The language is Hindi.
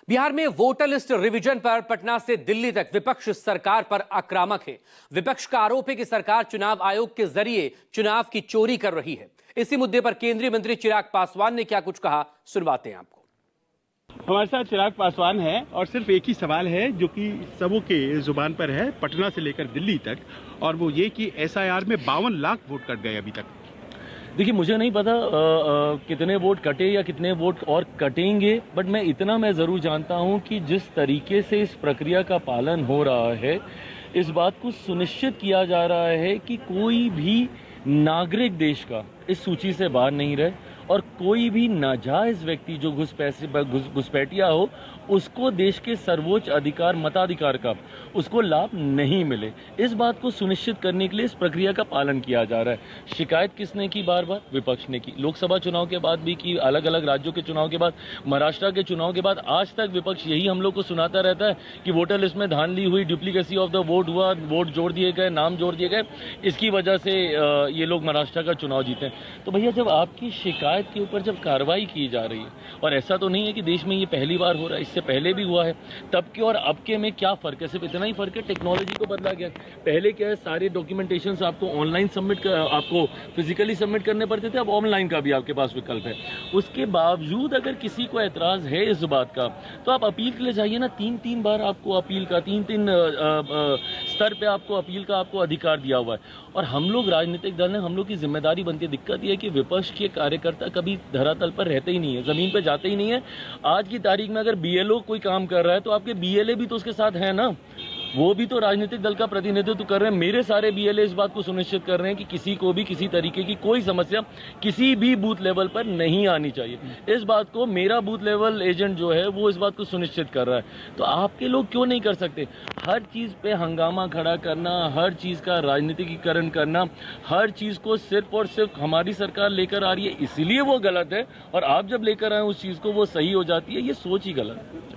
बिहार में वोटर लिस्ट रिवीजन पर पटना से दिल्ली तक विपक्ष सरकार पर आक्रामक है। विपक्ष का आरोप है कि सरकार चुनाव आयोग के जरिए चुनाव की चोरी कर रही है। इसी मुद्दे पर केंद्रीय मंत्री चिराग पासवान ने क्या कुछ कहा, सुनवाते हैं आपको। हमारे साथ चिराग पासवान है और सिर्फ एक ही सवाल है जो कि सबों के जुबान पर है, पटना से लेकर दिल्ली तक, और वो ये कि एसआईआर में 52 लाख वोट कट गए अभी तक। देखिए, मुझे नहीं पता कितने वोट कटे या कितने वोट और कटेंगे, बट मैं इतना जरूर जानता हूं कि जिस तरीके से इस प्रक्रिया का पालन हो रहा है, इस बात को सुनिश्चित किया जा रहा है कि कोई भी नागरिक देश का इस सूची से बाहर नहीं रहे और कोई भी नाजायज व्यक्ति जो घुसपैठिया हो उसको देश के सर्वोच्च अधिकार मताधिकार का उसको लाभ नहीं मिले। इस बात को सुनिश्चित करने के लिए इस प्रक्रिया का पालन किया जा रहा है। शिकायत किसने की? बार बार विपक्ष ने की। लोकसभा चुनाव के बाद भी की, अलग अलग राज्यों के चुनाव के बाद, महाराष्ट्र के चुनाव के बाद, आज तक विपक्ष यही हम लोग को सुनाता रहता है कि वोटर लिस्ट में धांधली हुई, डुप्लीकेसी ऑफ द वोट हुआ, वोट जोड़ दिए गए, नाम जोड़ दिए गए, इसकी वजह से ये लोग महाराष्ट्र का चुनाव जीते। तो भैया, जब आपकी शिकायत के ऊपर जब कार्रवाई की जा रही है, और ऐसा तो नहीं है कि देश में ये पहली बार हो रहा है, इससे पहले भी हुआ है, तब के और अब के में क्या फर्क है? सिर्फ इतना ही फर्क है, टेक्नोलॉजी को बदला गया। पहले क्या है, सारे डॉक्यूमेंटेशन आपको ऑनलाइन सबमिट कर, आपको फिजिकली सबमिट करने पड़ते थे, अब ऑनलाइन का भी आपके पास विकल्प है। उसके बावजूद अगर किसी को एतराज है इस बात का, तो आप अपील के लिए जाइए ना। 3-3 बार आपको अपील का, 3-3 स्तर पे आपको अपील का आपको अधिकार दिया हुआ है। और हम लोग राजनीतिक दल हैं, हम लोग की जिम्मेदारी बनती है। दिक्कत यह है कि विपक्ष के कार्यकर्ता कभी धरातल पर रहते ही नहीं है, जमीन पर जाते ही नहीं है। आज की तारीख में अगर बीएलओ कोई काम कर रहा है तो आपके बीएलए भी तो उसके साथ है ना, वो भी तो राजनीतिक दल का प्रतिनिधित्व कर रहे हैं। मेरे सारे बीएलए इस बात को सुनिश्चित कर रहे हैं कि किसी को भी किसी तरीके की कोई समस्या किसी भी बूथ लेवल पर नहीं आनी चाहिए। इस बात को मेरा बूथ लेवल एजेंट जो है वो इस बात को सुनिश्चित कर रहा है। तो आपके लोग क्यों नहीं कर सकते? हर चीज पे हंगामा खड़ा करना, हर चीज का राजनीतिकीकरण करना, हर चीज को सिर्फ और सिर्फ हमारी सरकार लेकर आ रही है इसलिए वो गलत है, और आप जब लेकर आए उस चीज को वो सही हो जाती है, ये सोच ही गलत है।